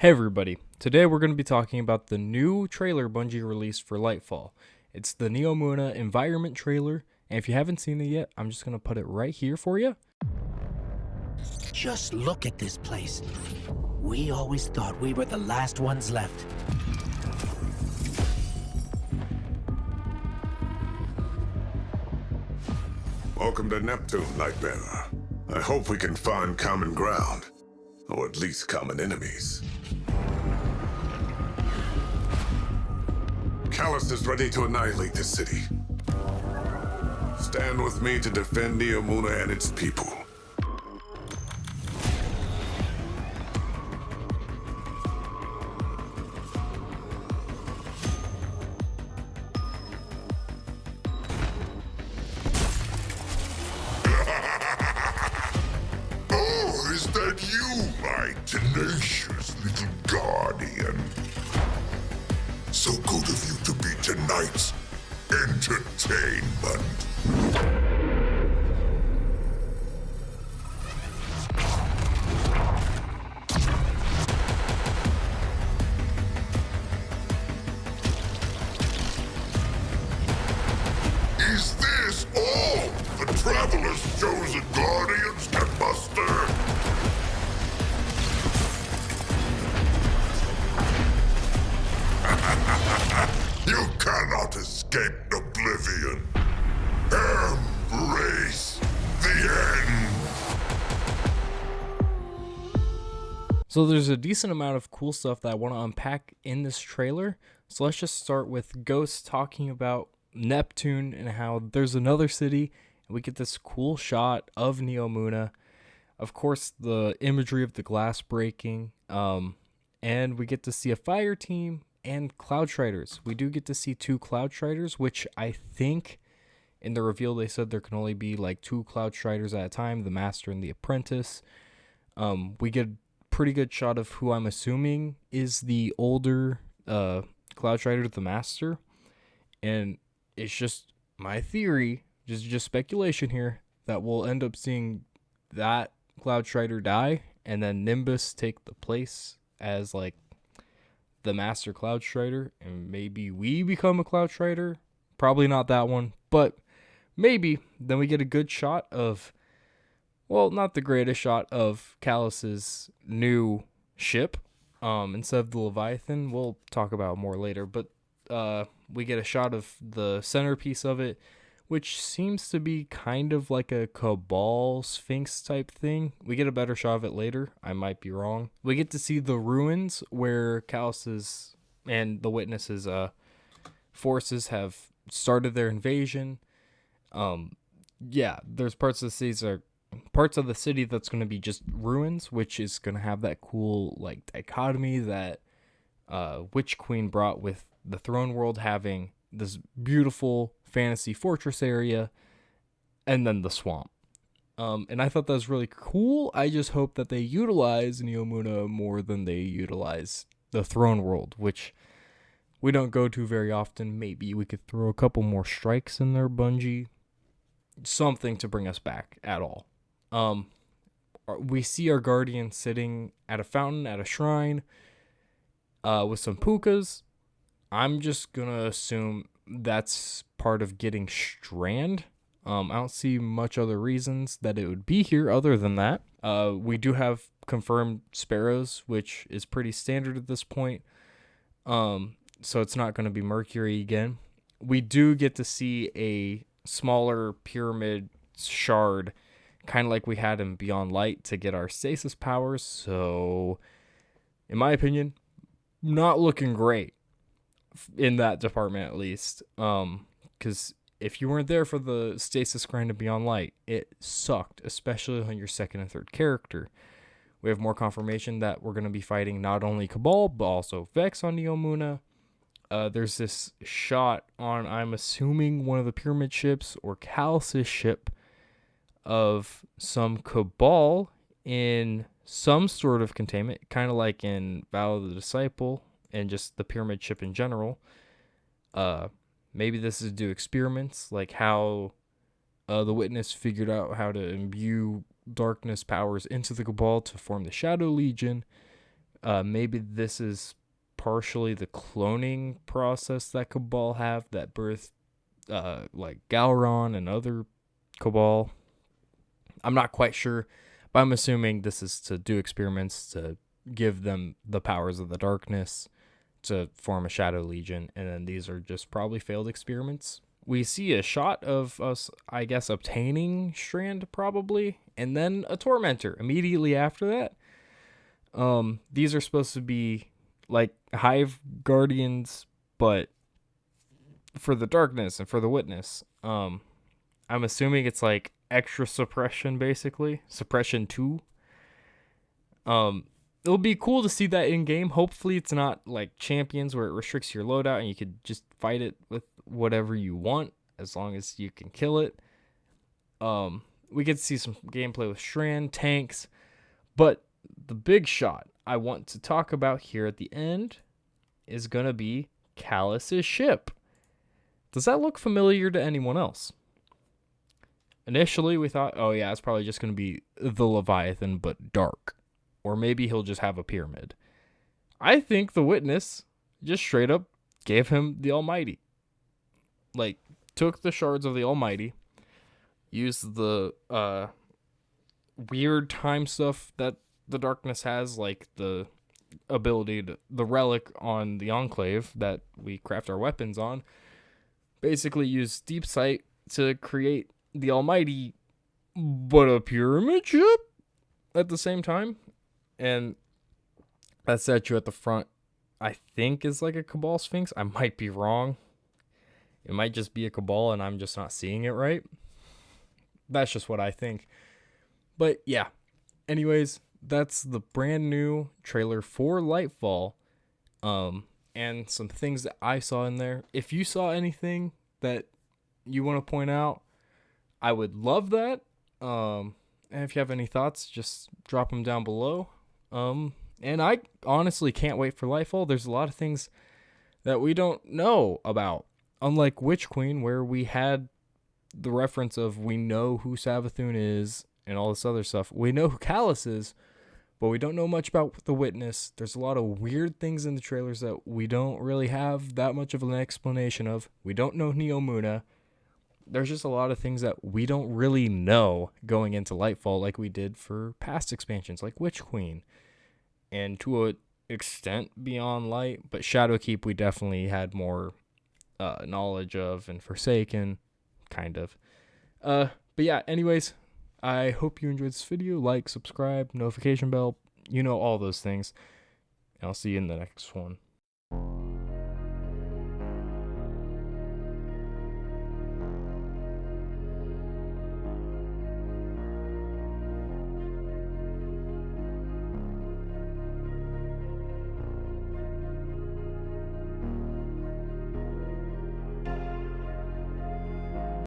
Hey everybody, today we're going to be talking about the new trailer Bungie released for Lightfall. It's the Neomuna environment trailer, and if you haven't seen it yet, I'm just going to put it right here for you. Just look at this place. We always thought we were the last ones left. Welcome to Neptune, Lightbearer. I hope we can find common ground, or at least common enemies. Callus is ready to annihilate this city. Stand with me to defend Neomuna and its people. Oh, is that you, my tenacious little guardian? So good of you to be tonight's entertainment. Is this all the Traveler's chosen guardians can muster? You cannot escape oblivion. Embrace the end. So there's a decent amount of cool stuff that I want to unpack in this trailer. So let's just start with Ghost talking about Neptune and how there's another city, and we get this cool shot of Neomuna. Of course, the imagery of the glass breaking, and we get to see a fire team and Cloud Striders. We do get to see 2 Cloud Striders, which I think in the reveal they said there can only be like 2 Cloud Striders at a time, the Master and the Apprentice. We get a pretty good shot of who I'm assuming is the older Cloud Strider, the Master. And it's just my theory, just speculation here, that we'll end up seeing that Cloud Strider die and then Nimbus take the place as like the Master Cloud Strider, and maybe we become a Cloud Strider. Probably not that one, but maybe. Then we get a good shot of, well, not the greatest shot of Callus's new ship, instead of the Leviathan. We'll talk about it more later, but we get a shot of the centerpiece of it, which seems to be kind of like a cabal sphinx type thing. We get a better shot of it later. I might be wrong. We get to see the ruins where Callus's and the Witness's forces have started their invasion. There's parts of the city that's going to be just ruins, which is going to have that cool like dichotomy that Witch Queen brought with the throne world having this beautiful fantasy fortress area and then the swamp. And I thought that was really cool. I just hope that they utilize Neomuna more than they utilize the throne world, which we don't go to very often. Maybe we could throw a couple more strikes in there, Bungie. Something to bring us back at all. We see our guardian sitting at a fountain at a shrine with some pukas. I'm just gonna assume that's part of getting Strand. I don't see much other reasons that it would be here other than that. We do have confirmed sparrows, which is pretty standard at this point. So it's not going to be Mercury again. We do get to see a smaller pyramid shard, kind of like we had in Beyond Light, to get our stasis powers. So, in my opinion, not looking great in that department, at least. Because if you weren't there for the stasis grind of Beyond Light, it sucked, especially on your second and third character. We have more confirmation that we're going to be fighting not only Cabal, but also Vex on Neomuna. There's this shot on, I'm assuming, one of the pyramid ships or Callus's ship of some Cabal in some sort of containment, kind of like in Battle of the Disciple and just the pyramid ship in general. Maybe this is to do experiments, like how the Witness figured out how to imbue darkness powers into the Cabal to form the Shadow Legion. Maybe this is partially the cloning process that Cabal have that birthed like Galron and other Cabal. I'm not quite sure, but I'm assuming this is to do experiments to give them the powers of the darkness to form a Shadow Legion, and then these are just probably failed experiments. We see a shot of us, I guess, obtaining Strand probably, and then a Tormentor immediately after that. These are supposed to be like Hive Guardians, but for the darkness and for the witness. I'm assuming it's like extra suppression, basically. Suppression 2. It'll be cool to see that in game. Hopefully it's not like Champions where it restricts your loadout and you could just fight it with whatever you want as long as you can kill it. We could see some gameplay with Strand, tanks, but the big shot I want to talk about here at the end is going to be Callus's ship. Does that look familiar to anyone else? Initially, we thought, oh yeah, it's probably just going to be the Leviathan, but dark. Or maybe he'll just have a pyramid. I think the Witness just straight up gave him the Almighty. Like, took the shards of the Almighty, used the weird time stuff that the darkness has, like the ability to, the relic on the Enclave that we craft our weapons on, basically used Deep Sight to create the Almighty, but a pyramid ship at the same time. And that statue at the front, I think, is like a Cabal Sphinx. I might be wrong. It might just be a Cabal and I'm just not seeing it right. That's just what I think. But yeah. Anyways, that's the brand new trailer for Lightfall. And some things that I saw in there. If you saw anything that you want to point out, I would love that. And if you have any thoughts, just drop them down below. And I honestly can't wait for Lightfall. There's a lot of things that we don't know about. Unlike Witch Queen, where we had the reference of we know who Savathun is and all this other stuff. We know who Callus is, but we don't know much about the Witness. There's a lot of weird things in the trailers that we don't really have that much of an explanation of. We don't know Neomuna. There's just a lot of things that we don't really know going into Lightfall like we did for past expansions like Witch Queen. And to an extent Beyond Light, but Shadowkeep we definitely had more knowledge of, and Forsaken, kind of. But yeah, anyways, I hope you enjoyed this video. Like, subscribe, notification bell, you know, all those things. And I'll see you in the next one.